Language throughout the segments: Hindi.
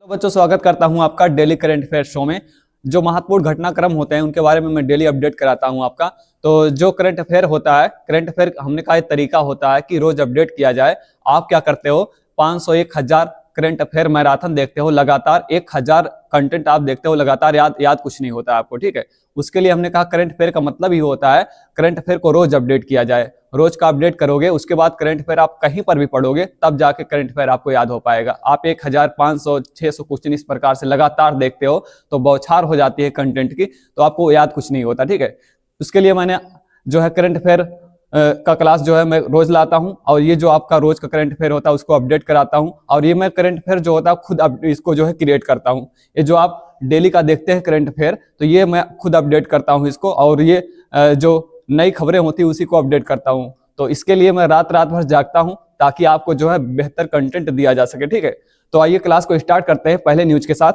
तो बच्चों स्वागत करता हूं आपका डेली करंट अफेयर शो में। जो महत्वपूर्ण घटनाक्रम होते हैं उनके बारे में मैं डेली अपडेट कराता हूं आपका। तो जो करंट अफेयर होता है, करंट अफेयर हमने कहा एक तरीका होता है कि रोज अपडेट किया जाए। आप क्या करते हो, 500 1000 करंट अफेयर मैराथन देखते हो लगातार, 1000 कंटेंट आप देखते हो लगातार, याद कुछ नहीं होता आपको, ठीक है। उसके लिए हमने कहा करंट अफेयर का मतलब ही होता है करंट अफेयर को रोज अपडेट किया जाए। रोज का अपडेट करोगे, उसके बाद करंट अफेयर आप कहीं पर भी पढ़ोगे तब जाके करंट अफेयर आपको याद हो पाएगा। आप 1000 500 600 क्वेश्चन इस प्रकार से लगातार देखते हो तो बौछार हो जाती है कंटेंट की, तो आपको याद कुछ नहीं होता, ठीक है। उसके लिए मैंने जो है करंट अफेयर का क्लास जो है मैं रोज लाता हूं, और ये जो आपका रोज का करंट अफेयर होता है उसको अपडेट कराता हूं। और ये मैं करंट अफेयर जो होता है खुद इसको जो है क्रिएट करता हूं। ये जो आप डेली का देखते हैं करंट अफेयर, तो ये मैं खुद अपडेट करता हूं इसको, और ये जो नई खबरें होती है उसी को अपडेट करता हूं। तो इसके लिए मैं रात भर जागता हूं ताकि आपको जो है बेहतर कंटेंट दिया जा सके, ठीक है। तो आइए क्लास को स्टार्ट करते हैं पहले न्यूज के साथ।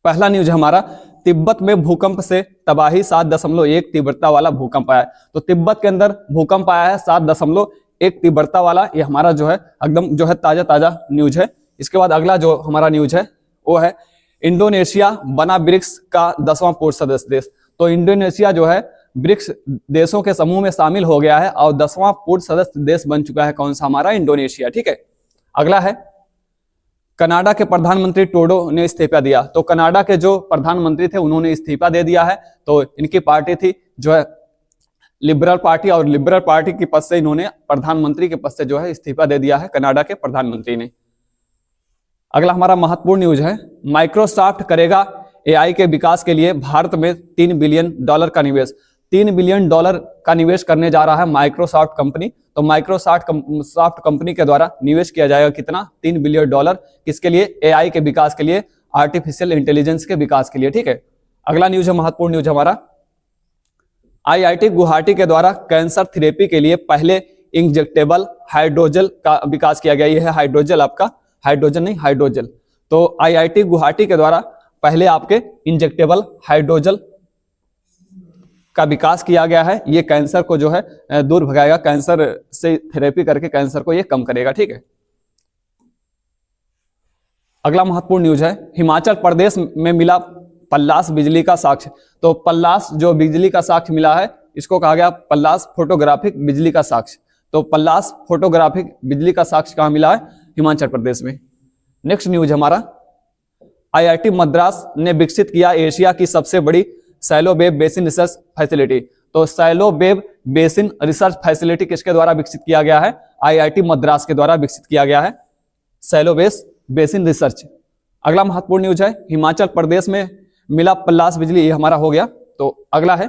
पहला न्यूज है हमारा, तिब्बत में भूकंप से तबाही, 7.1 तीव्रता वाला भूकंप आया। तो तिब्बत के अंदर भूकंप आया है 7.1 तीव्रता वाला। ये हमारा जो है एकदम जो है ताजा न्यूज है। इसके बाद अगला जो हमारा न्यूज है वो है, इंडोनेशिया बना ब्रिक्स का 10वां पूर्व सदस्य देश। तो इंडोनेशिया जो है ब्रिक्स देशों के समूह में शामिल हो गया है और 10वां पूर्व सदस्य देश बन चुका है। कौन सा? हमारा इंडोनेशिया, ठीक है। अगला है, कनाडा के प्रधानमंत्री ट्रूडो ने इस्तीफा दिया। तो कनाडा के जो प्रधानमंत्री थे उन्होंने इस्तीफा दे दिया है। तो इनकी पार्टी थी जो है लिबरल पार्टी, और लिबरल पार्टी के पद से इन्होंने प्रधानमंत्री के पद से जो है इस्तीफा दे दिया है कनाडा के प्रधानमंत्री ने। अगला हमारा महत्वपूर्ण न्यूज है, माइक्रोसॉफ्ट करेगा एआई के विकास के लिए भारत में $3 बिलियन का निवेश। $3 बिलियन का निवेश करने जा रहा है माइक्रोसॉफ्ट कंपनी। तो माइक्रोसॉफ्ट कंपनी के द्वारा निवेश किया जाएगा कितना? $3 बिलियन। किसके लिए? एआई के विकास के लिए, आर्टिफिशियल इंटेलिजेंस के विकास के लिए, ठीक है। अगला न्यूज है, महत्वपूर्ण न्यूज हमारा, आईआईटी गुवाहाटी के द्वारा कैंसर थेरेपी के लिए पहले इंजेक्टेबल हाइड्रोजेल का विकास किया गया। यह है हाइड्रोजेल, आपका हाइड्रोजन नहीं, हाइड्रोजेल। तो आईआईटी गुवाहाटी के द्वारा पहले आपके इंजेक्टेबल हाइड्रोजेल का विकास किया गया है। ये कैंसर को जो है दूर भगाएगा, कैंसर से थेरेपी करके कैंसर को ये कम करेगा, ठीक है। अगला महत्वपूर्ण न्यूज है, हिमाचल प्रदेश में मिला पल्लास बिजली का साक्ष्य। तो पल्लास जो बिजली का साक्ष्य मिला है, इसको कहा गया पल्लास फोटोग्राफिक बिजली का साक्ष्य। तो पल्लास फोटोग्राफिक बिजली का साक्ष्य कहां मिला है? हिमाचल प्रदेश में। नेक्स्ट न्यूज हमारा, आईआईटी मद्रास ने विकसित किया एशिया की सबसे बड़ी shallow wave basin research facility. तो shallow wave basin research facility किसके द्वारा विकसित किया गया है? आईआईटी मद्रास के द्वारा विकसित किया गया है सैलो बेसिन रिसर्च। अगला महत्वपूर्ण न्यूज है, हिमाचल प्रदेश में मिला पल्लास बिजली, ये हमारा हो गया। तो अगला है,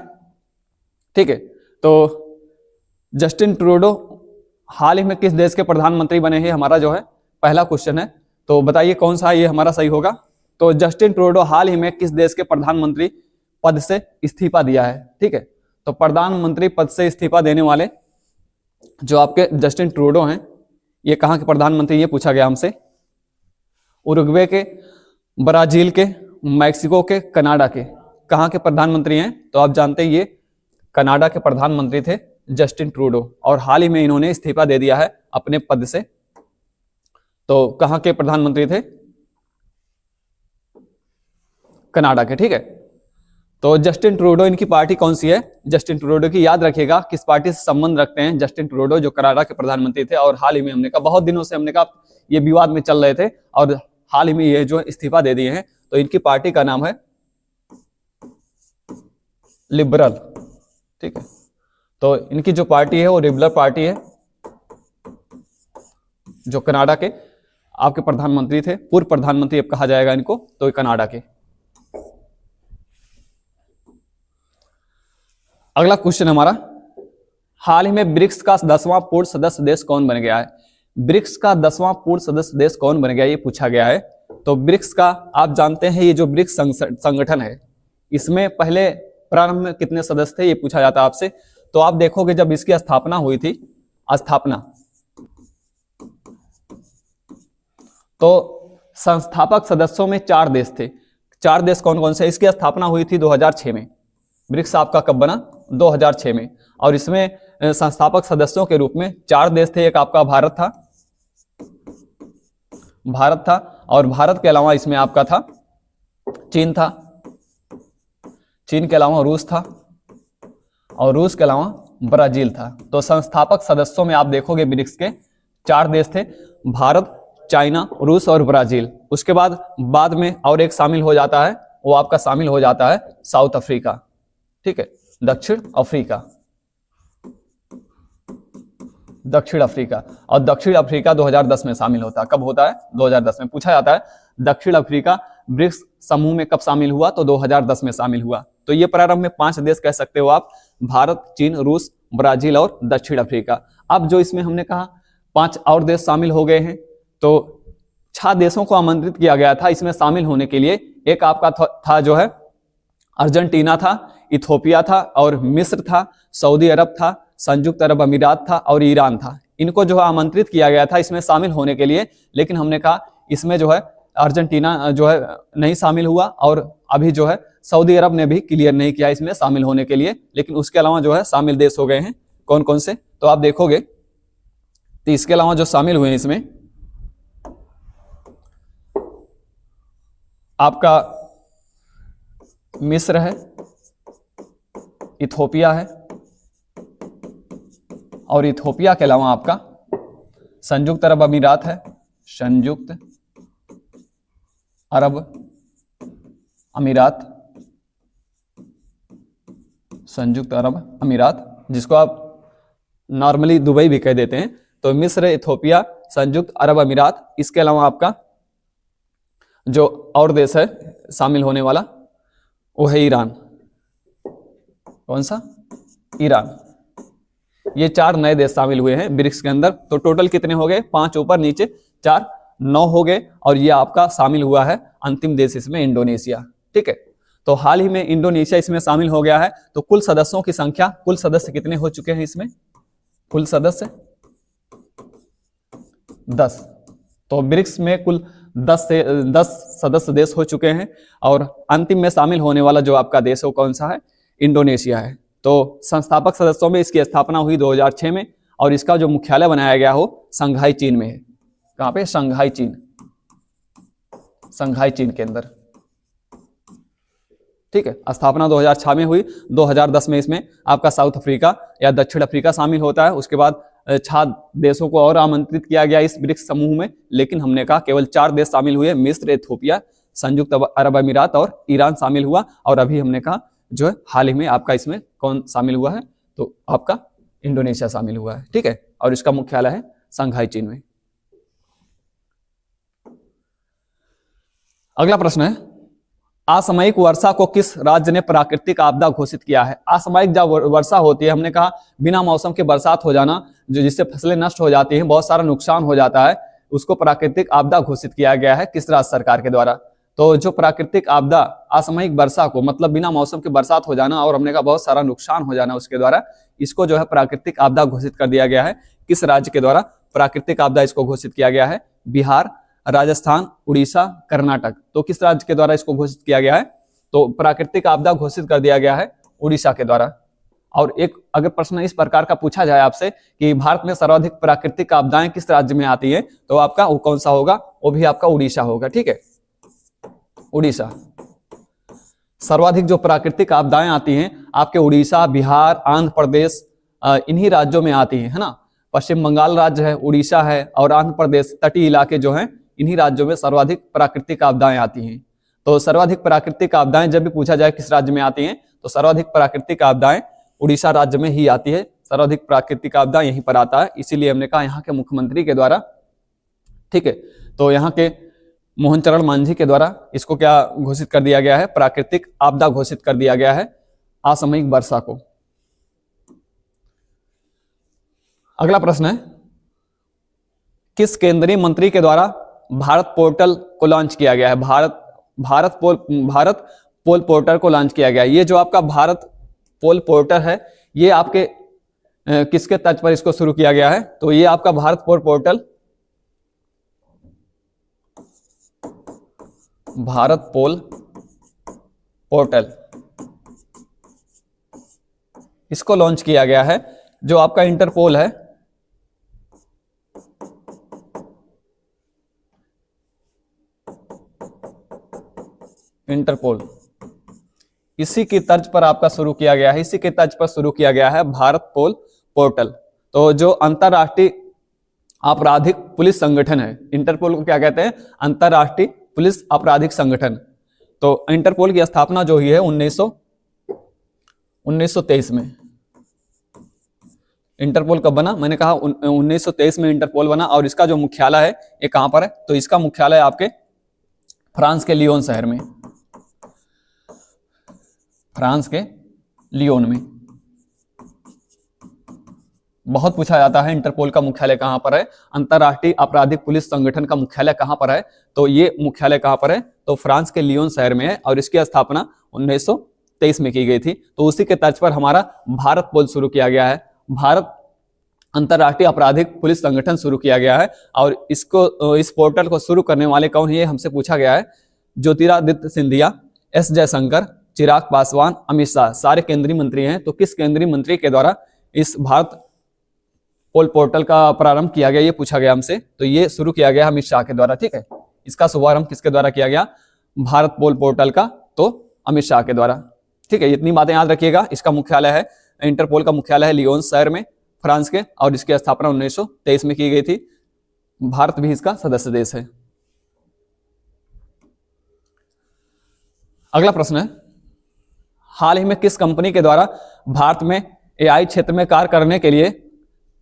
ठीक है, तो जस्टिन ट्रूडो हाल ही में किस देश के प्रधानमंत्री बने हैं? हमारा जो है पहला क्वेश्चन है। तो बताइए कौन सा ये हमारा सही होगा। तो जस्टिन ट्रूडो हाल ही में किस देश के प्रधानमंत्री पद से इस्तीफा दिया है, ठीक है। तो प्रधानमंत्री पद से इस्तीफा देने वाले जो आपके जस्टिन ट्रूडो हैं, ये कहां के प्रधानमंत्री? ये पूछा गया हमसे। उरुग्वे के, ब्राजील के, मैक्सिको के, कनाडा के, कहां के प्रधानमंत्री हैं? तो आप जानते हैं ये कनाडा के प्रधानमंत्री थे जस्टिन ट्रूडो, और हाल ही में इन्होंने इस्तीफा दे दिया है अपने पद से। तो कहां के प्रधानमंत्री थे? कनाडा के, ठीक है। तो जस्टिन ट्रूडो, इनकी पार्टी कौन सी है? जस्टिन ट्रूडो की याद रखिएगा किस पार्टी से संबंध रखते हैं जस्टिन ट्रूडो, जो कनाडा के प्रधानमंत्री थे। और हाल ही में हमने कहा, बहुत दिनों से हमने कहा ये विवाद में चल रहे थे, और हाल ही में ये जो इस्तीफा दे दिए हैं। तो इनकी पार्टी का नाम है लिबरल, ठीक है। तो इनकी जो पार्टी है वो लिबरल पार्टी है, जो कनाडा के आपके प्रधानमंत्री थे, पूर्व प्रधानमंत्री अब कहा जाएगा इनको, तो कनाडा के। अगला क्वेश्चन हमारा, हाल ही में ब्रिक्स का 10वां पूर्व सदस्य देश कौन बन गया है? ब्रिक्स का 10वां पूर्व सदस्य देश कौन बन गया, ये पूछा गया है। तो ब्रिक्स का आप जानते हैं, ये जो ब्रिक्स संगठन है, इसमें पहले प्रारंभ में कितने सदस्य थे, ये पूछा जाता है आपसे। तो आप देखोगे जब इसकी स्थापना हुई थी, तो संस्थापक सदस्यों में 4 देश थे। 4 देश कौन कौन से? इसकी स्थापना हुई थी 2006 में। ब्रिक्स आपका कब बना? 2006 में। और इसमें संस्थापक सदस्यों के रूप में 4 देश थे। एक आपका भारत था, भारत था, और भारत के अलावा इसमें आपका था चीन था, चीन के अलावा रूस था, और रूस के अलावा ब्राजील था। तो संस्थापक सदस्यों में आप देखोगे ब्रिक्स के 4 देश थे, भारत, चाइना, रूस और ब्राजील। उसके बाद में और एक शामिल हो जाता है, वो आपका शामिल हो जाता है साउथ अफ्रीका, ठीक है, दक्षिण अफ्रीका, दक्षिण अफ्रीका। और दक्षिण अफ्रीका 2010 में शामिल होता है। कब होता है? 2010 में। पूछा जाता है दक्षिण अफ्रीका ब्रिक्स समूह में कब शामिल हुआ? तो 2010 में शामिल हुआ। तो ये प्रारंभ में 5 देश कह सकते हो आप, भारत, चीन, रूस, ब्राजील और दक्षिण अफ्रीका। अब जो इसमें हमने कहा 5 और देश शामिल हो गए हैं, तो 6 देशों को आमंत्रित किया गया था इसमें शामिल होने के लिए। एक आपका था जो है अर्जेंटीना था, इथोपिया था, और मिस्र था, सऊदी अरब था, संयुक्त अरब अमीरात था और ईरान था। इनको जो है आमंत्रित किया गया था इसमें शामिल होने के लिए, लेकिन हमने कहा इसमें जो है अर्जेंटीना जो है नहीं शामिल हुआ, और अभी जो है सऊदी अरब ने भी क्लियर नहीं किया इसमें शामिल होने के लिए। लेकिन उसके अलावा जो है शामिल देश हो गए हैं। कौन कौन से? तो आप देखोगे तो इसके अलावा जो शामिल हुए हैं इसमें आपका मिस्र है, इथोपिया है, और इथोपिया के अलावा आपका संयुक्त अरब अमीरात है, संयुक्त अरब अमीरात, संयुक्त अरब अमीरात, जिसको आप नॉर्मली दुबई भी कह देते हैं। तो मिस्र, इथोपिया, संयुक्त अरब अमीरात, इसके अलावा आपका जो और देश है शामिल होने वाला वो है ईरान। कौन सा? ईरान। ये 4 नए देश शामिल हुए हैं ब्रिक्स के अंदर। तो टोटल कितने हो गए? 5 ऊपर नीचे 4, 9 हो गए। और ये आपका शामिल हुआ है अंतिम देश इसमें इंडोनेशिया, ठीक है। तो हाल ही में इंडोनेशिया इसमें शामिल हो गया है। तो कुल सदस्यों की संख्या, कुल सदस्य कितने हो चुके हैं इसमें? कुल सदस्य 10। तो ब्रिक्स में कुल 10 सदस्य देश हो चुके हैं, और अंतिम में शामिल होने वाला जो आपका देश है वो कौन सा है? इंडोनेशिया है। तो संस्थापक सदस्यों में इसकी स्थापना हुई 2006 में, और इसका जो मुख्यालय बनाया गया हो शंघाई चीन में है। कहां पे? शंघाई चीन, शंघाई चीन के अंदर, ठीक है। स्थापना 2006 में हुई। 2010 में इसमें आपका साउथ अफ्रीका या दक्षिण अफ्रीका शामिल होता है। उसके बाद 6 देशों को और आमंत्रित किया गया इस ब्रिक्स समूह में, लेकिन हमने कहा केवल 4 देश शामिल हुए, मिस्र, इथोपिया, संयुक्त अरब अमीरात और ईरान शामिल हुआ। और अभी हमने कहा जो है हाल ही में आपका इसमें कौन शामिल हुआ है? तो आपका इंडोनेशिया शामिल हुआ है, ठीक है। और इसका मुख्यालय है शंघाई चीन में। अगला प्रश्न है, असामयिक वर्षा को किस राज्य ने प्राकृतिक आपदा घोषित किया है? असामयिक जब वर्षा होती है, हमने कहा बिना मौसम के बरसात हो जाना, जो जिससे फसलें नष्ट हो जाती हैं, बहुत सारा नुकसान हो जाता है, उसको प्राकृतिक आपदा घोषित किया गया है किस राज्य सरकार के द्वारा? तो जो प्राकृतिक आपदा असामयिक वर्षा को, मतलब बिना मौसम के बरसात हो जाना और हमने कहा बहुत सारा नुकसान हो जाना उसके द्वारा, इसको जो है प्राकृतिक आपदा घोषित कर दिया गया है। किस राज्य के द्वारा प्राकृतिक आपदा इसको घोषित किया गया है? बिहार, राजस्थान, उड़ीसा, कर्नाटक। तो किस राज्य के द्वारा इसको घोषित किया गया है? तो प्राकृतिक आपदा घोषित कर दिया गया है उड़ीसा के द्वारा। और एक अगर प्रश्न इस प्रकार का पूछा जाए आपसे कि भारत में सर्वाधिक प्राकृतिक आपदाएं किस राज्य में आती हैं, तो आपका वो कौन सा होगा? वो भी आपका उड़ीसा होगा, ठीक है। उड़ीसा सर्वाधिक जो प्राकृतिक आपदाएं आती हैं आपके उड़ीसा, बिहार, आंध्र प्रदेश, इन्हीं राज्यों में आती है ना। पश्चिम बंगाल राज्य है, उड़ीसा है और आंध्र प्रदेश, तटीय इलाके जो हैं, इन्हीं राज्यों में सर्वाधिक प्राकृतिक आपदाएं आती हैं। तो सर्वाधिक प्राकृतिक आपदाएं जब भी पूछा जाए किस राज्य में आती हैं, तो सर्वाधिक प्राकृतिक आपदाएं उड़ीसा राज्य में ही आती है। सर्वाधिक प्राकृतिक आपदा यहीं पर आता है, इसीलिए हमने कहा यहाँ के मुख्यमंत्री के द्वारा, ठीक है। तो यहाँ के मोहन चरण मांझी के द्वारा इसको क्या घोषित कर दिया गया है? प्राकृतिक आपदा घोषित कर दिया गया है असामयिक वर्षा को। अगला प्रश्न है, किस केंद्रीय मंत्री के द्वारा भारत पोर्टल को लॉन्च किया गया है? भारत पोल पोर्टल को लॉन्च किया गया है। ये जो आपका भारत पोल पोर्टल है, ये आपके किसके तर्ज पर इसको शुरू किया गया है? तो ये आपका भारत पोल पोर्टल, भारत पोल पोर्टल, इसको लॉन्च किया गया है। जो आपका इंटरपोल है, इंटरपोल। इसी की तर्ज पर आपका शुरू किया गया है, इसी के तर्ज पर शुरू किया गया है भारत पोल पोर्टल। तो जो अंतरराष्ट्रीय आपराधिक पुलिस संगठन है, इंटरपोल को क्या कहते हैं, अंतरराष्ट्रीय पुलिस आपराधिक संगठन। तो इंटरपोल की स्थापना जो हुई है 1923 में। इंटरपोल कब बना, मैंने कहा 1923 में इंटरपोल बना। और इसका जो मुख्यालय है ये कहां पर है, तो इसका मुख्यालय आपके फ्रांस के लियोन शहर में, फ्रांस के लियोन में। बहुत पूछा जाता है इंटरपोल का मुख्यालय कहां पर है, अंतरराष्ट्रीय आपराधिक पुलिस संगठन का मुख्यालय कहां पर है, तो ये मुख्यालय कहां पर है, तो फ्रांस के लियोन शहर में है। और इसकी स्थापना 1923 में की गई थी। तो उसी के तर्ज पर हमारा भारत पोल शुरू किया गया है, भारत अंतरराष्ट्रीय आपराधिक पुलिस संगठन शुरू किया गया है। और इसको, इस पोर्टल को शुरू करने वाले कौन है, ये हमसे पूछा गया है। ज्योतिरादित्य सिंधिया, एस जयशंकर, चिराग पासवान, अमित शाह, सारे केंद्रीय मंत्री हैं। तो किस केंद्रीय मंत्री के द्वारा इस भारत पोल पोर्टल का प्रारंभ किया गया, ये पूछा गया हमसे। तो ये शुरू किया गया अमित शाह के द्वारा, ठीक है। इसका शुभारंभ किसके द्वारा किया गया, भारत पोल पोर्टल का, तो अमित शाह के द्वारा, ठीक है। इतनी बातें याद रखिएगा। इसका मुख्यालय है, इंटरपोल का मुख्यालय है लियोन शहर में, फ्रांस के, और इसकी स्थापना 1923 में की गई थी। भारत भी इसका सदस्य देश है। अगला प्रश्न है, हाल ही में किस कंपनी के द्वारा भारत में एआई क्षेत्र में कार्य करने के लिए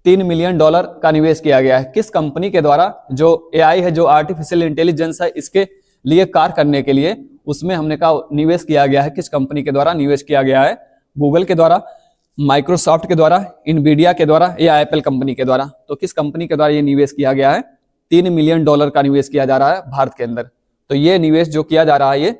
$3 मिलियन का निवेश किया गया है। किस कंपनी के द्वारा जो एआई है, जो आर्टिफिशियल इंटेलिजेंस है, इसके लिए कार्य करने के लिए उसमें हमने कहा निवेश किया गया है। किस कंपनी के द्वारा निवेश किया गया है, गूगल के द्वारा, माइक्रोसॉफ्ट के द्वारा, इनवीडिया के द्वारा या एप्पल कंपनी के द्वारा। तो किस कंपनी के द्वारा ये निवेश किया गया है, $3 मिलियन का निवेश किया जा रहा है भारत के अंदर। तो ये निवेश जो किया जा रहा है ये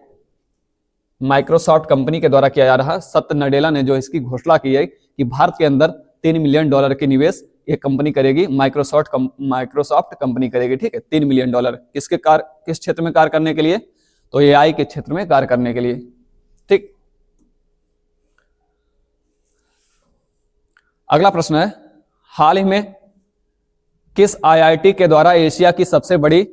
माइक्रोसॉफ्ट कंपनी के द्वारा किया जा रहा है। सत्य नडेला ने जो इसकी घोषणा की है कि भारत के अंदर $3 मिलियन के निवेश एक कंपनी करेगी, माइक्रोसॉफ्ट कंपनी करेगी, ठीक है। $3 मिलियन किसके किस क्षेत्र में कार्य करने के लिए, तो एआई के क्षेत्र में कार्य करने के लिए, ठीक। अगला प्रश्न है, हाल ही में किस आईआईटी के द्वारा एशिया की सबसे बड़ी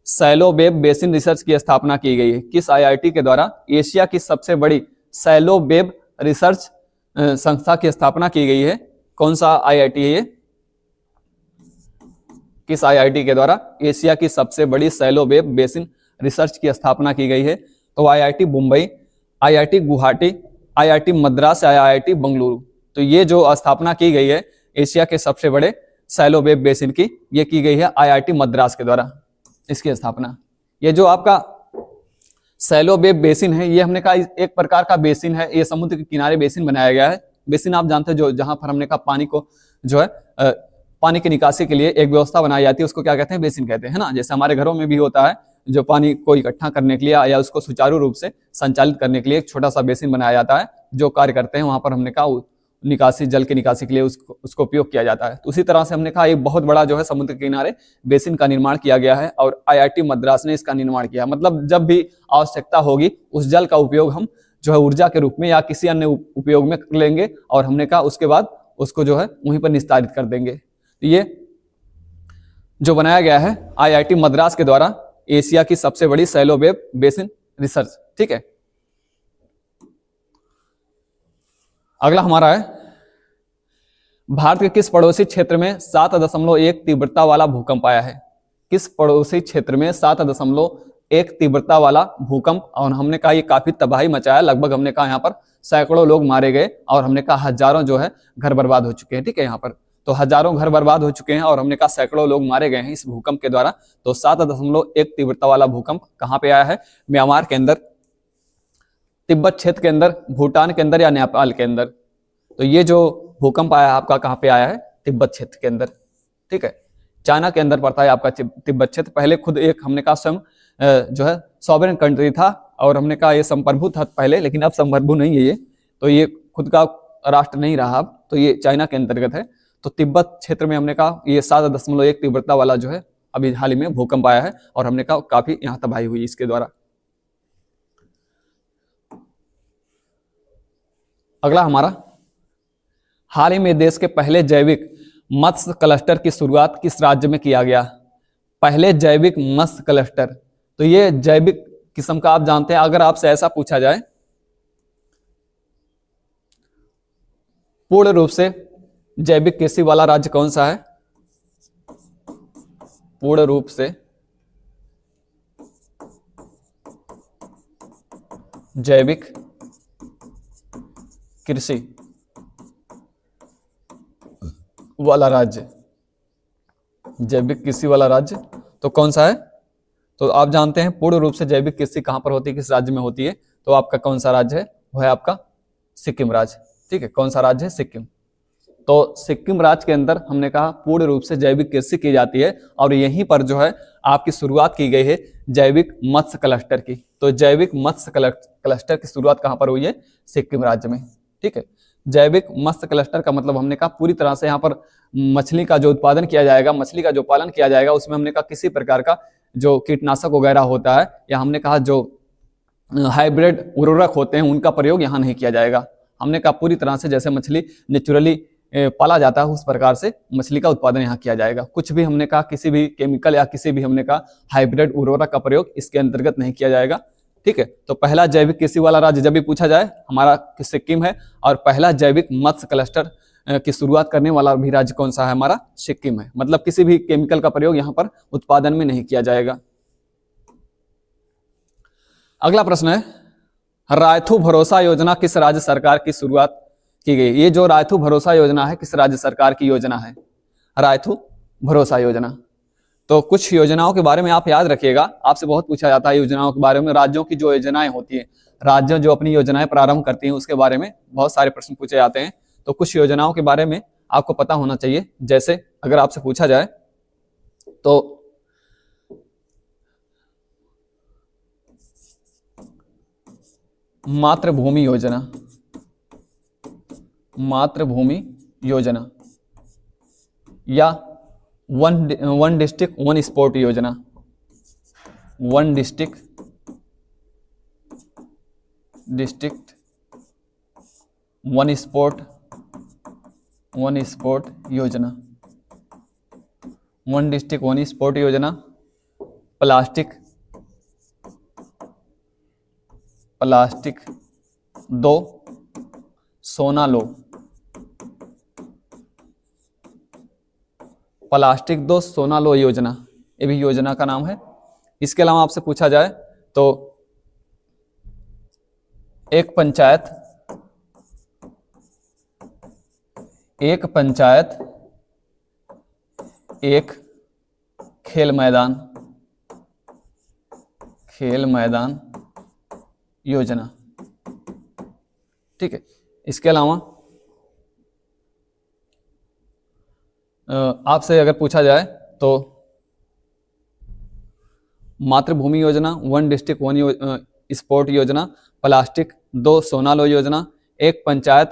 सैलो वेब बेसिन रिसर्च की स्थापना की गई है। किस आईआईटी के द्वारा एशिया की सबसे बड़ी सैलो वेब रिसर्च संस्था की स्थापना की गई है, कौन सा आईआईटी है ये, किस आईआईटी के द्वारा एशिया की सबसे बड़ी सैलो वेब बेसिन रिसर्च की स्थापना की गई है, तो IIT Mumbai, IIT Guwahati, IIT Madras, IIT Bengaluru. तो ये जो स्थापना की गई है एशिया के सबसे बड़े सैलो वेब बेसिन की, ये की गई है आईआईटी मद्रास के द्वारा, इसकी स्थापना। ये जो आपका सैलो वेब बेसिन है, ये हमने कहा एक प्रकार का बेसिन है, ये समुद्र के किनारे बेसिन बनाया गया है। बेसिन आप जानते हैं, जो जहां पर हमने कहा पानी को जो है पानी की निकासी के लिए एक व्यवस्था बनाई जाती है, उसको क्या कहते हैं, बेसिन कहते हैं ना। जैसे हमारे घरों में भी होता है, जो पानी को इकट्ठा करने के लिए या उसको सुचारू रूप से संचालित करने के लिए एक छोटा सा बेसिन बनाया जाता है, जो कार्य करते हैं वहां पर हमने कहा निकासी, जल की निकासी के लिए उसको उपयोग किया जाता है। तो उसी तरह से हमने कहा एक बहुत बड़ा जो है समुद्र के किनारे बेसिन का निर्माण किया गया है और आईआईटी मद्रास ने इसका निर्माण किया। मतलब जब भी आवश्यकता होगी उस जल का उपयोग हम जो है ऊर्जा के रूप में या किसी अन्य उपयोग में कर लेंगे, और हमने कहा उसके बाद उसको जो है वहीं पर निस्तारित कर देंगे। तो ये जो बनाया गया है आईआईटी मद्रास के द्वारा एशिया की सबसे बड़ी सैलो वेब बेसिन रिसर्च, ठीक है। अगला हमारा है, भारत के किस पड़ोसी क्षेत्र में 7.1 तीव्रता वाला भूकंप आया है। किस पड़ोसी क्षेत्र में 7.1 तीव्रता वाला भूकंप, और हमने कहा ये काफी तबाही मचाया, लगभग हमने कहा यहाँ पर सैकड़ों लोग मारे गए और हमने कहा हजारों जो है घर बर्बाद हो चुके हैं, ठीक है। यहाँ पर तो हजारों घर बर्बाद हो चुके हैं और हमने कहा सैकड़ों लोग मारे गए हैं इस भूकंप के द्वारा। तो 7.1 तीव्रता वाला भूकंप कहाँ पे आया है, म्यांमार के अंदर, तिब्बत क्षेत्र के अंदर, भूटान के अंदर या नेपाल के अंदर। तो ये जो भूकंप आया है आपका कहाँ पे आया है, तिब्बत क्षेत्र के अंदर, ठीक है। चाइना के अंदर पड़ता है आपका तिब्बत क्षेत्र। पहले खुद एक हमने कहा स्वयं जो है सॉवरेन कंट्री था और हमने कहा ये संप्रभु था पहले, लेकिन अब संप्रभु नहीं है ये, तो ये खुद का राष्ट्र नहीं रहा अब, तो ये चाइना के अंतर्गत है। तो तिब्बत क्षेत्र में हमने कहा ये 7.1 तीव्रता वाला जो है अभी हाल ही में भूकंप आया है और हमने कहा काफी यहाँ तबाही हुई इसके द्वारा। अगला हमारा, हाल ही में देश के पहले जैविक मत्स्य क्लस्टर की शुरुआत किस राज्य में किया गया। पहले जैविक मत्स्य क्लस्टर, तो ये जैविक किस्म का आप जानते हैं। अगर आपसे ऐसा पूछा जाए पूर्ण रूप से जैविक कृषि वाला राज्य कौन सा है? पूर्ण रूप से जैविक कृषि वाला राज्य, जैविक कृषि वाला राज्य तो कौन सा है? तो आप जानते हैं पूर्ण रूप से जैविक कृषि कहां पर होती है, किस राज्य में होती है? तो आपका कौन सा राज्य है? वो है आपका सिक्किम राज्य। ठीक है, कौन सा राज्य है? सिक्किम। तो सिक्किम राज्य के अंदर हमने कहा पूर्ण रूप से जैविक कृषि की जाती है और यहीं पर जो है आपकी शुरुआत की गई है जैविक मत्स्य क्लस्टर की। तो जैविक मत्स्य क्लस्टर की शुरुआत कहां पर हुई है? सिक्किम राज्य में। ठीक है, जैविक मत्स्य क्लस्टर का मतलब हमने कहा पूरी तरह से यहाँ पर मछली का जो उत्पादन किया जाएगा, मछली का जो पालन किया जाएगा, उसमें हमने कहा किसी प्रकार का जो कीटनाशक वगैरह होता है या हमने कहा जो हाइब्रिड उर्वरक होते हैं उनका प्रयोग यहाँ नहीं किया जाएगा। हमने कहा पूरी तरह से जैसे मछली नेचुरली पाला जाता है उस प्रकार से मछली का उत्पादन यहाँ किया जाएगा। कुछ भी हमने कहा किसी भी केमिकल या किसी भी हमने कहा हाइब्रिड उर्वरक का प्रयोग इसके अंतर्गत नहीं किया जाएगा। ठीक है, तो पहला जैविक कृषि वाला राज्य जब भी पूछा जाए हमारा सिक्किम है और पहला जैविक मत्स्य क्लस्टर की शुरुआत करने वाला भी राज्य कौन सा है? हमारा सिक्किम है। मतलब किसी भी केमिकल का प्रयोग यहाँ पर उत्पादन में नहीं किया जाएगा। अगला प्रश्न है रायथू भरोसा योजना किस राज्य सरकार की शुरुआत की गई? ये जो रायथू भरोसा योजना है किस राज्य सरकार की योजना है? रायथू भरोसा योजना। तो कुछ योजनाओं के बारे में आप याद रखिएगा, आपसे बहुत पूछा जाता है योजनाओं के बारे में। राज्यों की जो योजनाएं होती है, राज्य जो अपनी योजनाएं प्रारंभ करती हैं उसके बारे में बहुत सारे प्रश्न पूछे जाते हैं। तो कुछ योजनाओं के बारे में आपको पता होना चाहिए। जैसे अगर आपसे पूछा जाए तो मातृभूमि योजना, मातृभूमि योजना या वन डिस्ट्रिक्ट वन स्पोर्ट योजना, वन डिस्ट्रिक्ट वन स्पोर्ट योजना, वन डिस्ट्रिक्ट वन स्पोर्ट योजना, प्लास्टिक दो सोना लो, प्लास्टिक दो सोना लो योजना, ये भी योजना का नाम है। इसके अलावा आपसे पूछा जाए तो एक पंचायत एक खेल मैदान योजना। ठीक है, इसके अलावा आपसे अगर पूछा जाए तो मातृभूमि योजना, वन डिस्ट्रिक्ट वन स्पोर्ट योजना, प्लास्टिक दो सोना लो योजना, एक पंचायत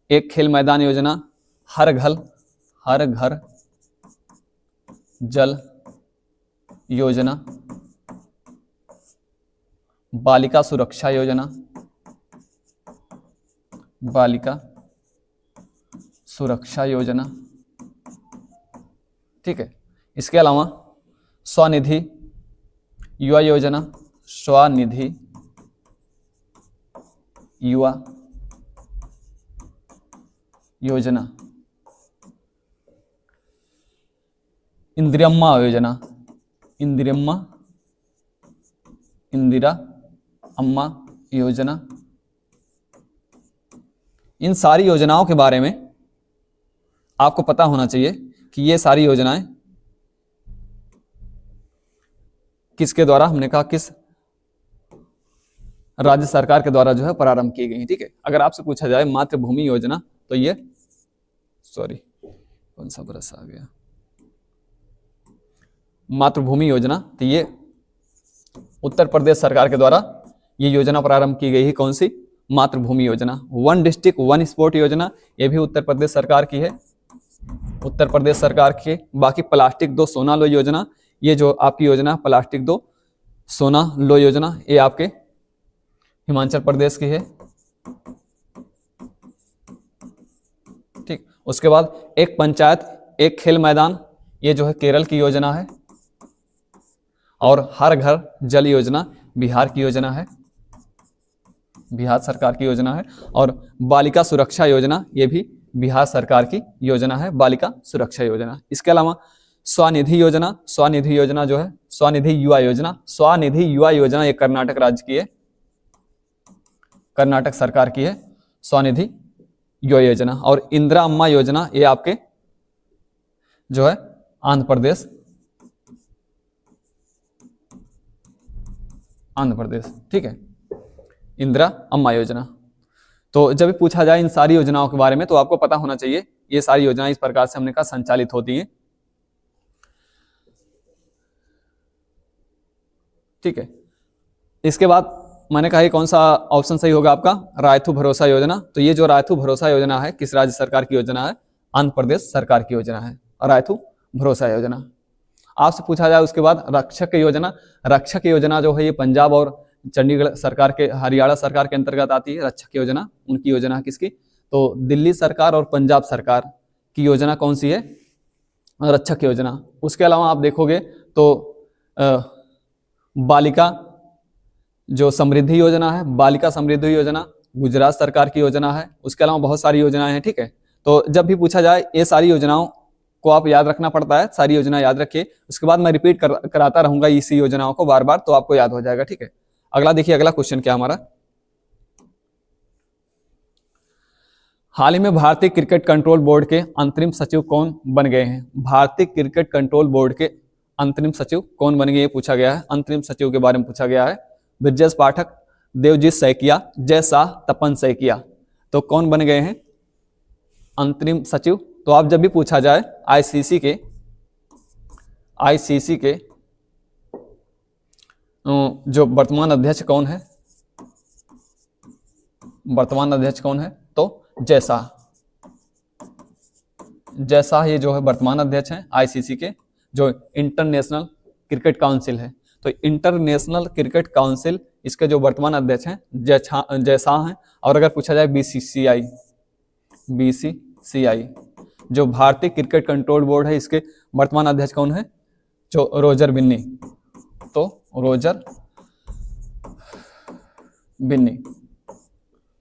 एक खेल मैदान योजना, हर घर जल योजना, बालिका सुरक्षा योजना, बालिका सुरक्षा योजना। ठीक है, इसके अलावा स्वनिधि युवा योजना, स्वनिधि युवा योजना, इंदिरम्मा योजना, इंदिरा अम्मा योजना। इन सारी योजनाओं के बारे में आपको पता होना चाहिए कि ये सारी योजनाएं किसके द्वारा, हमने कहा किस राज्य सरकार के द्वारा जो है प्रारंभ की गई। ठीक है, अगर आपसे पूछा जाए मातृभूमि योजना तो ये कौन सा बरस आ गया, मातृभूमि योजना तो ये उत्तर प्रदेश सरकार के द्वारा ये योजना प्रारंभ की गई है। कौन सी? मातृभूमि योजना। वन डिस्ट्रिक्ट वन स्पोर्ट योजना ये भी उत्तर प्रदेश सरकार की है, उत्तर प्रदेश सरकार की। बाकी प्लास्टिक दो सोना लो योजना, ये जो आपकी योजना प्लास्टिक दो सोना लो योजना ये आपके हिमाचल प्रदेश की है। ठीक, उसके बाद एक पंचायत एक खेल मैदान ये जो है केरल की योजना है, और हर घर जल योजना बिहार की योजना है, बिहार सरकार की योजना है। और बालिका सुरक्षा योजना, ये भी बिहार सरकार की योजना है, बालिका सुरक्षा योजना। इसके अलावा स्वनिधि योजना, स्वनिधि योजना जो है, स्वनिधि युवा योजना, स्वनिधि युवा योजना ये कर्नाटक राज्य की है, कर्नाटक सरकार की है स्वनिधि युवा योजना। और इंदिरा अम्मा योजना ये आपके जो है आंध्र प्रदेश, आंध्र प्रदेश, ठीक है, इंदिरा अम्मा योजना। तो जब भी पूछा जाए इन सारी योजनाओं के बारे में तो आपको पता होना चाहिए ये सारी योजनाएं इस प्रकार से हमने कहा संचालित होती हैं, ठीक है। इसके बाद मैंने कहा कौन सा ऑप्शन सही होगा आपका, रायथू भरोसा योजना। तो ये जो रायथू भरोसा योजना है किस राज्य सरकार की योजना है, आंध्र प्रदेश सरकार की योजना है, रायथू भरोसा योजना। आपसे पूछा जाए उसके बाद रक्षक योजना, रक्षक योजना जो है ये पंजाब और चंडीगढ़ सरकार के, हरियाणा सरकार के अंतर्गत आती है रक्षक योजना, उनकी योजना है किसकी, तो दिल्ली सरकार और पंजाब सरकार की योजना कौन सी है, रक्षक योजना। उसके अलावा आप देखोगे तो बालिका जो समृद्धि योजना है, बालिका समृद्धि योजना गुजरात सरकार की योजना है। उसके अलावा बहुत सारी योजनाएं हैं, ठीक है। तो जब भी पूछा जाए ये सारी योजनाओं को आप याद रखना पड़ता है, सारी योजना याद रखिए। उसके बाद मैं रिपीट कराता रहूंगा इसी योजनाओं को बार बार, तो आपको याद हो जाएगा, ठीक है। अगला देखिए, अगला क्वेश्चन क्या हमारा, हाल ही में भारतीय क्रिकेट कंट्रोल बोर्ड के अंतरिम सचिव कौन बन गए हैं, भारतीय क्रिकेट कंट्रोल बोर्ड के अंतरिम सचिव कौन बन गए, ये पूछा गया है। अंतरिम सचिव के बारे में पूछा गया है, ब्रजेश पाठक, देवजीत सैकिया, जय शाह, तपन सैकिया। तो कौन बन गए हैं अंतरिम सचिव। तो आप जब भी पूछा जाए आईसीसी के जो वर्तमान अध्यक्ष कौन है, वर्तमान अध्यक्ष कौन है, तो जय शाह, जय शाह ये जो है वर्तमान अध्यक्ष हैं आईसीसी के, जो इंटरनेशनल क्रिकेट काउंसिल है। तो इंटरनेशनल क्रिकेट काउंसिल इसके जो वर्तमान अध्यक्ष हैं जय शाह हैं। और अगर पूछा जाए बीसीसीआई जो भारतीय क्रिकेट कंट्रोल बोर्ड है, इसके वर्तमान अध्यक्ष कौन है, जो रोजर बिन्नी, तो रोजर बिन्नी।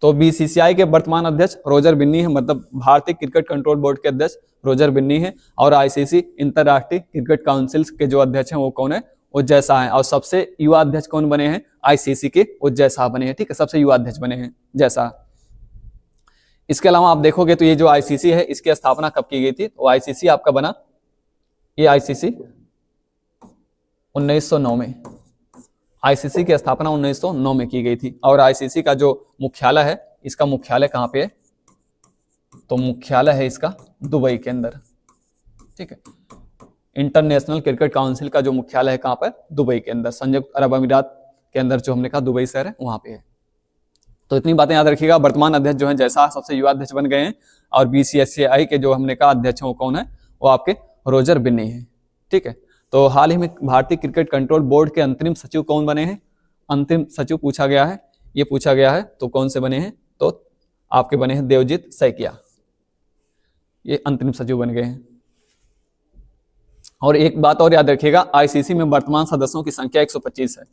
तो बीसीसीआई के वर्तमान अध्यक्ष रोजर बिन्नी है, मतलब भारतीय क्रिकेट कंट्रोल बोर्ड के अध्यक्ष रोजर बिन्नी है। और आईसीसी इंटरराष्ट्रीय क्रिकेट काउंसिल के जो अध्यक्ष हैं वो कौन है, वो जय शाह है। और सबसे युवा अध्यक्ष कौन बने हैं आईसीसी के, वो जय शाह बने हैं, ठीक है, सबसे युवा अध्यक्ष बने हैं जय शाह। इसके अलावा आप देखोगे तो ये जो आईसीसी है इसकी स्थापना कब की गई थी, तो आईसीसी आपका बना, ये आईसीसी 1909 में, आईसीसी की स्थापना 1909 में की गई थी। और आईसीसी का जो मुख्यालय है, इसका मुख्यालय कहाँ पे है, तो मुख्यालय है इसका दुबई के अंदर, ठीक है। इंटरनेशनल क्रिकेट काउंसिल का जो मुख्यालय है कहाँ पर, दुबई के अंदर, संयुक्त अरब अमीरात के अंदर जो हमने कहा दुबई शहर है वहां पे है। तो इतनी बातें याद रखिएगा। वर्तमान अध्यक्ष जो है जय शाह सबसे युवा अध्यक्ष बन गए हैं। और बीसीसीआई के जो हमने कहा अध्यक्ष वो कौन है, वो आपके रोजर बिन्नी है, ठीक है। तो हाल ही में भारतीय क्रिकेट कंट्रोल बोर्ड के अंतरिम सचिव कौन बने हैं, अंतिम सचिव पूछा गया है, ये पूछा गया है, तो कौन से बने हैं, तो आपके बने हैं देवजीत सैकिया, ये अंतरिम सचिव बन गए हैं। और एक बात और याद रखिएगा, आईसीसी में वर्तमान सदस्यों की संख्या 125 है,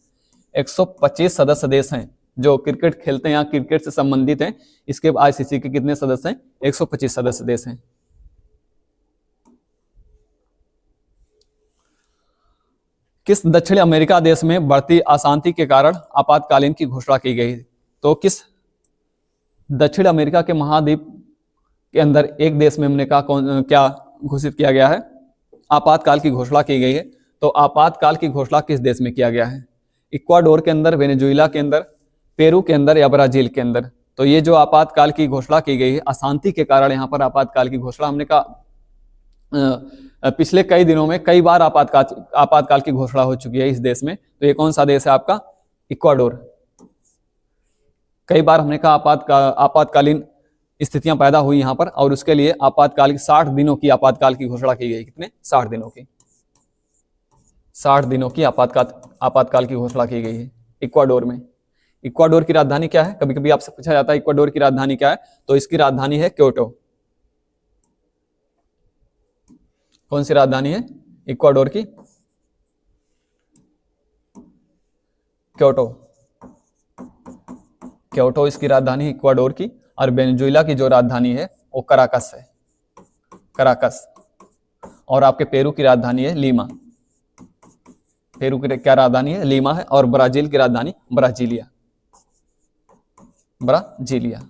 125 सदस्य देश हैं जो क्रिकेट खेलते हैं या क्रिकेट से संबंधित हैं। इसके आईसीसी के कितने सदस्य हैं, 125 सदस्य देश हैं। किस दक्षिण अमेरिका देश में बढ़ती अशांति के कारण आपातकालीन की घोषणा की गई, तो किस दक्षिण अमेरिका के महाद्वीप के अंदर एक देश में हमने कहा कौन, क्या घोषित किया गया है, आपातकाल की घोषणा की गई है। तो आपातकाल की घोषणा किस देश में किया गया है, इक्वाडोर के अंदर, वेनेजुएला के अंदर, पेरू के अंदर या ब्राजील के अंदर। तो ये जो आपातकाल की घोषणा की गई है, अशांति के कारण यहाँ पर आपातकाल की घोषणा, हमने कहा पिछले कई दिनों में कई बार आपातकाल की घोषणा हो चुकी है इस देश में। तो ये कौन सा देश है आपका, इक्वाडोर। कई बार हमने कहा आपातकालीन स्थितियां पैदा हुई यहाँ पर, और उसके लिए आपातकाल की 60 दिनों की आपातकाल की घोषणा की गई। कितने, 60 दिनों की, 60 दिनों की आपातकाल की घोषणा की गई है इक्वाडोर में। इक्वाडोर की राजधानी क्या है, कभी कभी आपसे पूछा जाता है इक्वाडोर की राजधानी क्या है, तो इसकी राजधानी है क्योटो। कौन सी राजधानी है इक्वाडोर की, क्योटो, क्योटो इसकी राजधानी है इक्वाडोर की, और वेनेजुएला की जो राजधानी है वो कराकस है, कराकस। और आपके पेरू की राजधानी है लीमा, पेरू की क्या राजधानी है? लीमा है। और ब्राजील की राजधानी ब्राजीलिया, ब्राजीलिया।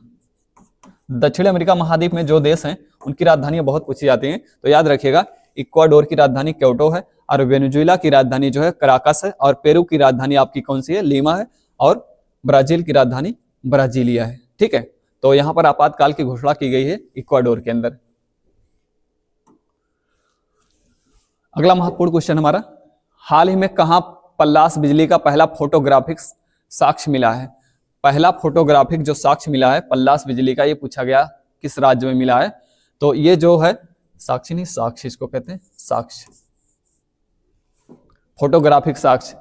दक्षिण अमेरिका महाद्वीप में जो देश हैं उनकी राजधानियां बहुत पूछी जाती हैं, तो याद रखिएगा इक्वाडोर की राजधानी क्योटो है, और वेनेजुएला की राजधानी जो है कराकस है, और पेरू की राजधानी आपकी कौन सी है? लीमा है, और ब्राजील की राजधानी ब्राजीलिया है। ठीक है, तो यहां पर आपातकाल की घोषणा की गई है इक्वाडोर के अंदर। अगला महत्वपूर्ण क्वेश्चन हमारा, हाल ही में कहां पल्लास बिजली का पहला फोटोग्राफिक साक्ष्य मिला है? पहला फोटोग्राफिक जो साक्ष्य मिला है पल्लास बिजली का, ये पूछा गया किस राज्य में मिला है? तो ये जो है साक्ष्य नहीं, साक्ष्य इसको कहते हैं, साक्ष्य, फोटोग्राफिक साक्ष्य।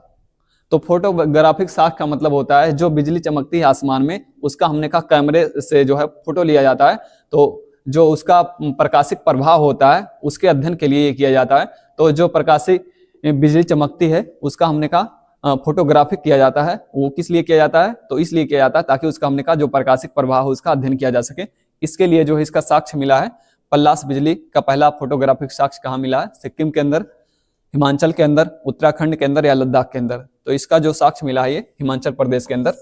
तो फोटोग्राफिक साक्ष्य का मतलब होता है जो बिजली चमकती है आसमान में, उसका हमने कहा कैमरे से जो है फोटो लिया जाता है, तो जो उसका प्रकाशिक प्रभाव होता है उसके अध्ययन के लिए ये किया जाता है। तो जो प्रकाशिक बिजली चमकती है उसका हमने कहा फोटोग्राफिक किया जाता है। वो किस लिए किया जाता है? तो इसलिए किया जाता है ताकि उसका हमने कहा जो प्रकाशिक प्रभाव हो उसका अध्ययन किया जा सके। इसके लिए जो है इसका साक्ष्य मिला है। पल्लास बिजली का पहला फोटोग्राफिक साक्ष्य कहाँ मिला है? सिक्किम के अंदर, हिमाचल के अंदर, उत्तराखंड के अंदर या लद्दाख के अंदर। तो इसका जो साक्ष्य मिला है ये हिमाचल प्रदेश के अंदर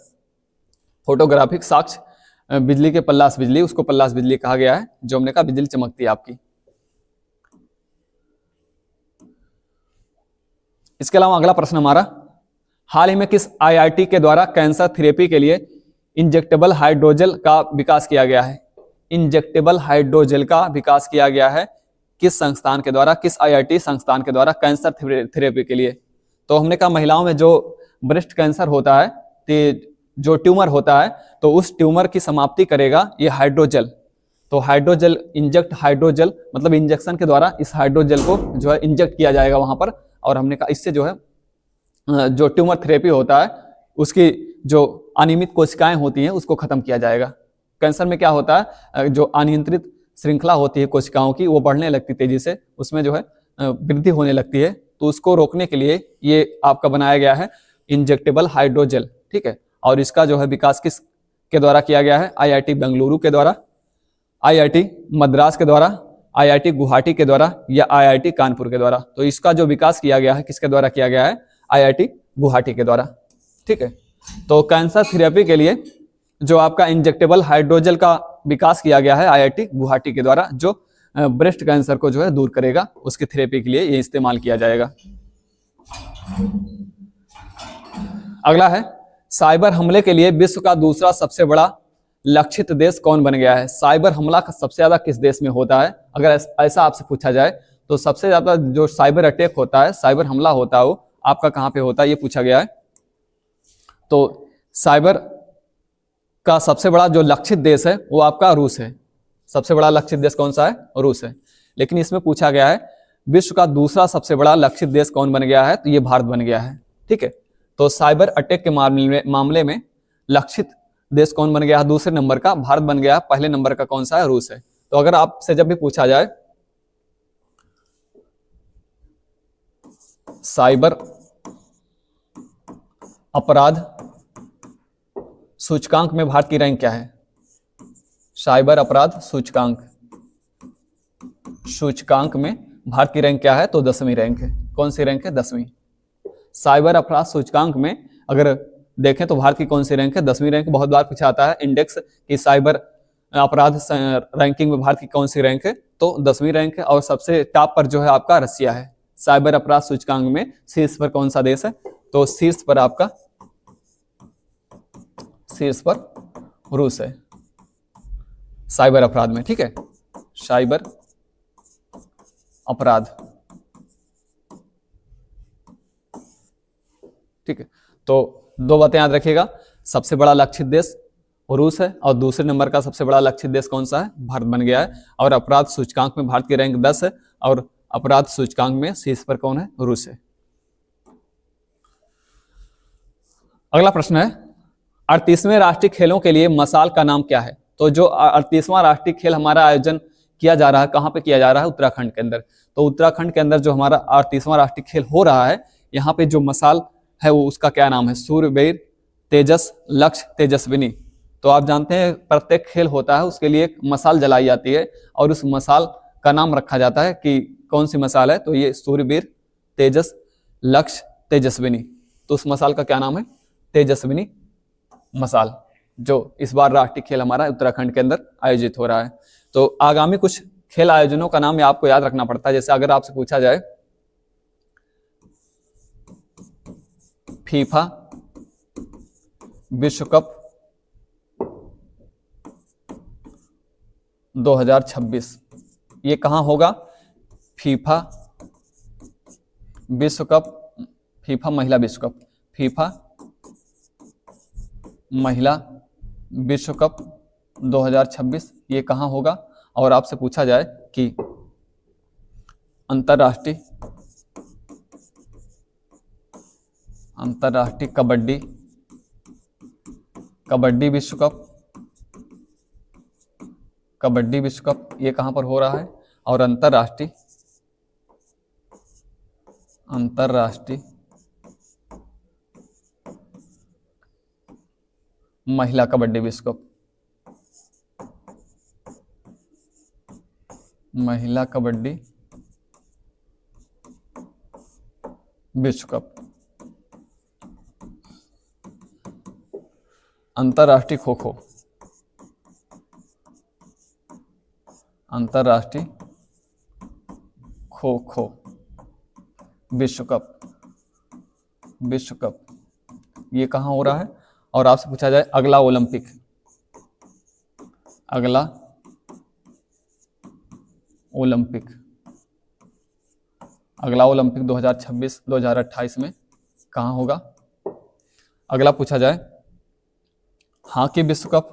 फोटोग्राफिक साक्ष्य बिजली के पल्लास बिजली, उसको पल्लास बिजली कहा गया है, जो हमने कहा बिजली चमकती है आपकी। इसके अलावा अगला प्रश्न हमारा, हाल ही में किस आईआईटी के द्वारा कैंसर थेरेपी के लिए इंजेक्टेबल हाइड्रोजेल का विकास किया गया है? इंजेक्टेबल हाइड्रोजेल का विकास किया गया है किस संस्थान के द्वारा, किस आईआईटी संस्थान के द्वारा कैंसर थेरेपी के लिए? तो हमने कहा महिलाओं में जो ब्रेस्ट कैंसर होता है, जो ट्यूमर होता है, तो उस ट्यूमर की समाप्ति करेगा ये हाइड्रोजेल। तो हाइड्रोजेल, इंजेक्ट हाइड्रोजेल मतलब इंजेक्शन के द्वारा इस हाइड्रोजेल को जो है इंजेक्ट किया जाएगा वहां पर, और हमने कहा इससे जो है जो ट्यूमर थेरेपी होता है उसकी जो अनियमित कोशिकाएं होती हैं उसको खत्म किया जाएगा। कैंसर में क्या होता है, जो अनियंत्रित श्रृंखला होती है कोशिकाओं की वो बढ़ने लगती तेजी से, उसमें जो है वृद्धि होने लगती है, तो उसको रोकने के लिए ये आपका बनाया गया है इंजेक्टेबल हाइड्रोजेल। ठीक है, और इसका जो है विकास किस के द्वारा किया गया है? आईआईटी बेंगलुरु के द्वारा, आईआईटी मद्रास के द्वारा, आईआईटी गुवाहाटी के द्वारा या आईआईटी कानपुर के द्वारा। तो इसका जो विकास किया गया है किसके द्वारा किया गया है? आईआईटी गुवाहाटी के द्वारा। ठीक है, तो कैंसर थेरेपी के लिए जो आपका इंजेक्टेबल हाइड्रोजेल का विकास किया गया है आईआईटी गुवाहाटी के द्वारा, जो ब्रेस्ट कैंसर को जो है दूर करेगा, उसकी थेरेपी के लिए ये इस्तेमाल किया जाएगा। अगला है, साइबर हमले के लिए विश्व का दूसरा सबसे बड़ा लक्षित देश कौन बन गया है? साइबर हमला सबसे ज्यादा किस देश में होता है? अगर ऐसा आपसे पूछा जाए तो सबसे ज्यादा जो साइबर अटैक होता है, साइबर हमला होता है, वो आपका कहां पे होता है, ये पूछा गया है। तो साइबर का सबसे बड़ा जो लक्षित देश है वो आपका रूस है। सबसे बड़ा लक्षित देश कौन सा है? रूस है। लेकिन इसमें पूछा गया है विश्व का दूसरा सबसे बड़ा लक्षित देश कौन बन गया है? तो ये भारत बन गया है। ठीक है, तो साइबर अटैक के मामले में लक्षित देश कौन बन गया है? दूसरे नंबर का भारत बन गया है। पहले नंबर का कौन सा है? रूस है। तो अगर आपसे जब भी पूछा जाए साइबर अपराध सूचकांक में भारत की रैंक क्या है? साइबर अपराध सूचकांक में भारत की रैंक क्या है? तो 10वीं रैंक है। कौन सी रैंक है? 10वीं। साइबर अपराध सूचकांक में अगर देखें तो भारत की कौन सी रैंक है? 10वीं रैंक। बहुत बार पूछा आता है इंडेक्स की साइबर अपराध रैंकिंग में भारत की कौन सी रैंक है? तो 10वीं रैंक है। और सबसे टॉप पर जो है आपका रसिया है। साइबर अपराध सूचकांक में शीर्ष पर कौन सा देश है? तो शीर्ष पर आपका रूस है साइबर अपराध में। ठीक है, साइबर अपराध। ठीक है, तो दो बातें याद रखिएगा, सबसे बड़ा लक्षित देश रूस है और दूसरे नंबर का सबसे बड़ा लक्षित देश कौन सा है? भारत बन गया है। और अपराध सूचकांक में भारत की रैंक 10 है और अपराध सूचकांक में शीर्ष पर कौन है? रूस है। अगला प्रश्न है, 38वें राष्ट्रीय खेलों के लिए मसाल का नाम क्या है? तो जो 38वां राष्ट्रीय खेल हमारा आयोजन किया जा रहा है, कहां पे किया जा रहा है? उत्तराखंड के अंदर। तो उत्तराखंड के अंदर जो हमारा 38वां राष्ट्रीय खेल हो रहा है, यहाँ पे जो मसाल है वो उसका क्या नाम है? सूर्यवीर, तेजस, लक्ष्य, तेजस्विनी। तो आप जानते हैं प्रत्येक खेल होता है उसके लिए एक मसाल जलाई जाती है और उस मसाल का नाम रखा जाता है कि कौन सी मसाल है, तो ये सूर्यवीर, तेजस, लक्ष्य, तेजस्विनी। तो उस मसाल का क्या नाम है? तेजस्विनी मसाल, जो इस बार राष्ट्रीय खेल हमारा उत्तराखंड के अंदर आयोजित हो रहा है। तो आगामी कुछ खेल आयोजनों का नाम आपको याद रखना पड़ता है। जैसे अगर आपसे पूछा जाए फीफा विश्व कप 2026, ये कहाँ होगा? फीफा विश्व कप, फीफा महिला विश्व कप, फीफा महिला विश्व कप 2026 ये कहाँ होगा? और आपसे पूछा जाए कि अंतर्राष्ट्रीय कबड्डी विश्व कप, कबड्डी विश्व कप ये कहाँ पर हो रहा है? और अंतर्राष्ट्रीय महिला कबड्डी विश्व कप, महिला कबड्डी विश्व कप, अंतर्राष्ट्रीय खो खो, अंतर्राष्ट्रीय खो खो विश्व कप, ये कहाँ हो रहा है? और आपसे पूछा जाए अगला ओलंपिक 2026-2028 में कहाँ होगा? अगला पूछा जाए हॉकी विश्व कप,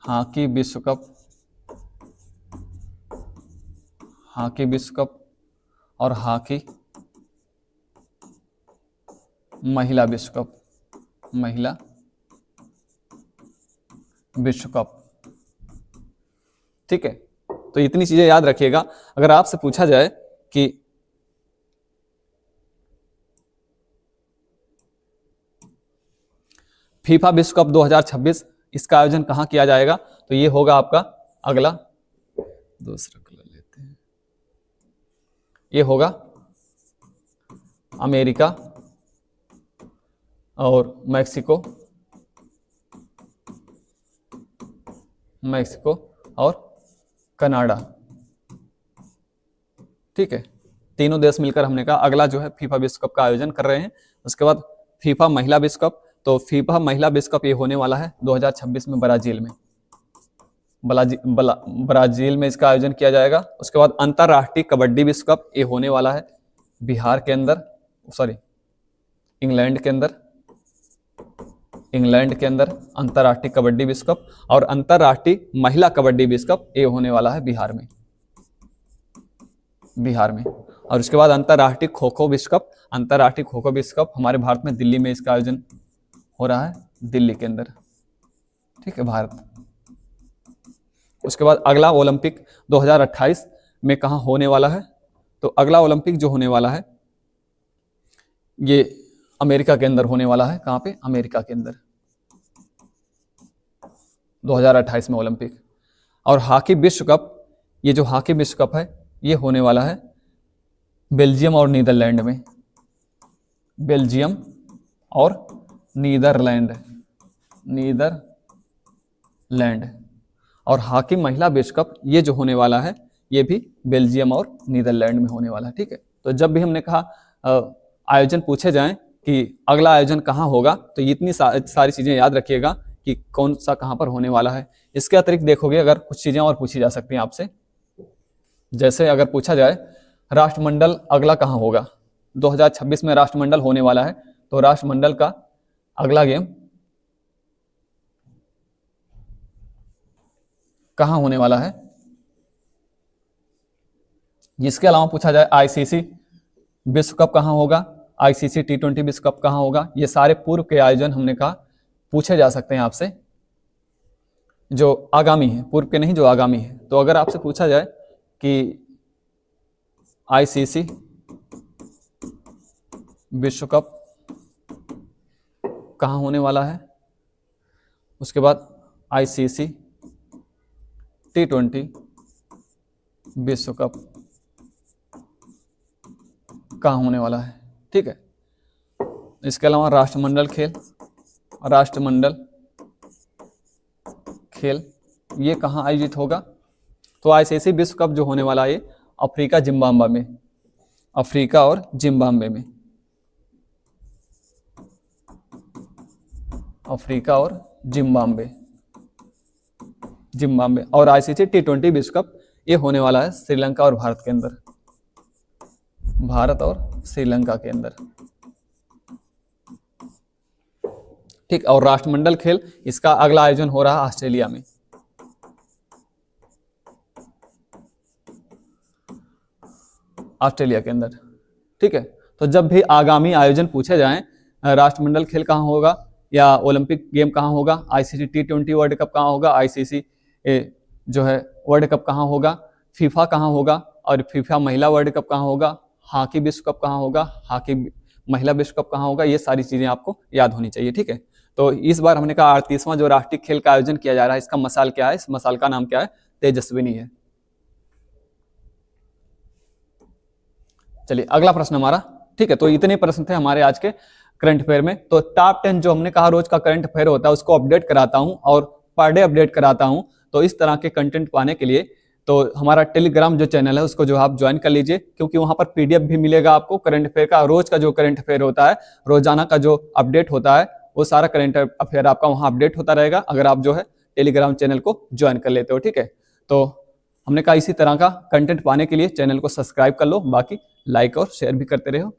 हॉकी विश्व कप और हॉकी महिला विश्व कप, ठीक है। तो इतनी चीजें याद रखिएगा। अगर आपसे पूछा जाए कि फीफा विश्व कप 2026 इसका आयोजन कहाँ किया जाएगा? तो ये होगा आपका अगला, दूसरा कलर लेते हैं, ये होगा अमेरिका और मैक्सिको और कनाडा, ठीक है। तीनों देश मिलकर हमने कहा अगला जो है फीफा विश्व कप का आयोजन कर रहे हैं। उसके बाद फीफा महिला विश्व कप, तो फीफा महिला विश्व कप ये होने वाला है 2026 में ब्राजील में, ब्राजील में इसका आयोजन किया जाएगा। उसके बाद अंतर्राष्ट्रीय कबड्डी विश्व कप ये होने वाला है बिहार के अंदर, सॉरी इंग्लैंड के अंदर अंतर्राष्ट्रीय कबड्डी विश्व कप, और अंतर्राष्ट्रीय महिला कबड्डी विश्व कप ये होने वाला है बिहार में। और उसके बाद अंतर्राष्ट्रीय खो खो विश्व कप, हमारे भारत में दिल्ली में इसका आयोजन हो रहा है, दिल्ली के अंदर, ठीक है, भारत। उसके बाद अगला ओलंपिक 2028 में कहाँ होने वाला है? तो अगला ओलंपिक जो होने वाला है ये अमेरिका के अंदर होने वाला है। कहाँ पे? अमेरिका के अंदर 2028 में ओलंपिक। और हॉकी विश्व कप, ये जो हॉकी विश्व कप है ये होने वाला है बेल्जियम और नीदरलैंड में, बेल्जियम और नीदरलैंड। और हॉकी महिला विश्व कप ये जो होने वाला है ये भी बेल्जियम और नीदरलैंड में होने वाला है, ठीक है। तो जब भी हमने कहा आयोजन पूछे जाएं कि अगला आयोजन कहाँ होगा, तो इतनी सारी चीजें याद रखिएगा कि कौन सा कहाँ पर होने वाला है। इसके अतिरिक्त देखोगे अगर कुछ चीजें और पूछी जा सकती हैं आपसे, जैसे अगर पूछा जाए राष्ट्रमंडल अगला कहाँ होगा, 2026 में राष्ट्रमंडल होने वाला है, तो राष्ट्रमंडल का अगला गेम कहाँ होने वाला है। इसके अलावा पूछा जाए आईसीसी विश्व कप कहाँ होगा, आईसीसी T20 विश्व कप कहाँ होगा, ये सारे पूर्व के आयोजन हमने कहा पूछे जा सकते हैं आपसे, जो आगामी है, पूर्व के नहीं, जो आगामी है। तो अगर आपसे पूछा जाए कि आईसीसी विश्व कप कहाँ होने वाला है, उसके बाद आईसीसी T20 विश्व कप कहाँ होने वाला है। ठीक है, इसके अलावा राष्ट्रमंडल खेल ये कहाँ आयोजित होगा, तो आईसीसी विश्व कप जो होने वाला है ये अफ्रीका जिम्बाब्वे में, अफ्रीका और जिम्बाब्वे में, अफ्रीका और जिम्बाब्वे। और आईसीसी T20 विश्व कप ये होने वाला है श्रीलंका और भारत के अंदर, भारत और श्रीलंका के अंदर। ठीक, और राष्ट्रमंडल खेल इसका अगला आयोजन हो रहा है ऑस्ट्रेलिया में, ऑस्ट्रेलिया के अंदर। ठीक है, तो जब भी आगामी आयोजन पूछे जाएं, राष्ट्रमंडल खेल कहाँ होगा या ओलंपिक गेम कहाँ होगा, आईसीसी T20 वर्ल्ड कप कहाँ होगा, आईसीसी जो है वर्ल्ड कप कहाँ होगा, फीफा कहाँ होगा और फीफा महिला वर्ल्ड कप कहाँ होगा, हॉकी विश्व कप कहाँ होगा, हॉकी महिला विश्व कप कहाँ होगा, ये सारी चीजें आपको याद होनी चाहिए। ठीक है, तो इस बार हमने कहा 38वां जो राष्ट्रीय खेल का आयोजन किया जा रहा है, इसका मसाल क्या है, इस मसाल का नाम क्या है, तेजस्विनी है। चलिए अगला प्रश्न हमारा। ठीक है, तो इतने प्रश्न थे हमारे आज के करंट अफेयर में। तो टॉप 10 जो हमने कहा रोज का करंट अफेयर होता है उसको अपडेट कराता हूं और पर डे अपडेट कराता हूं। तो इस तरह के कंटेंट पाने के लिए तो हमारा टेलीग्राम जो चैनल है उसको जो आप ज्वाइन कर लीजिए, क्योंकि वहां पर पीडीएफ भी मिलेगा आपको करंट अफेयर का। रोज का जो करंट अफेयर होता है, रोजाना का जो अपडेट होता है, वो सारा करंट अफेयर आपका वहां अपडेट होता रहेगा अगर आप जो है टेलीग्राम चैनल को ज्वाइन कर लेते हो। ठीक है, तो हमने कहा इसी तरह का कंटेंट पाने के लिए चैनल को सब्सक्राइब कर लो, बाकी लाइक और शेयर भी करते रहो।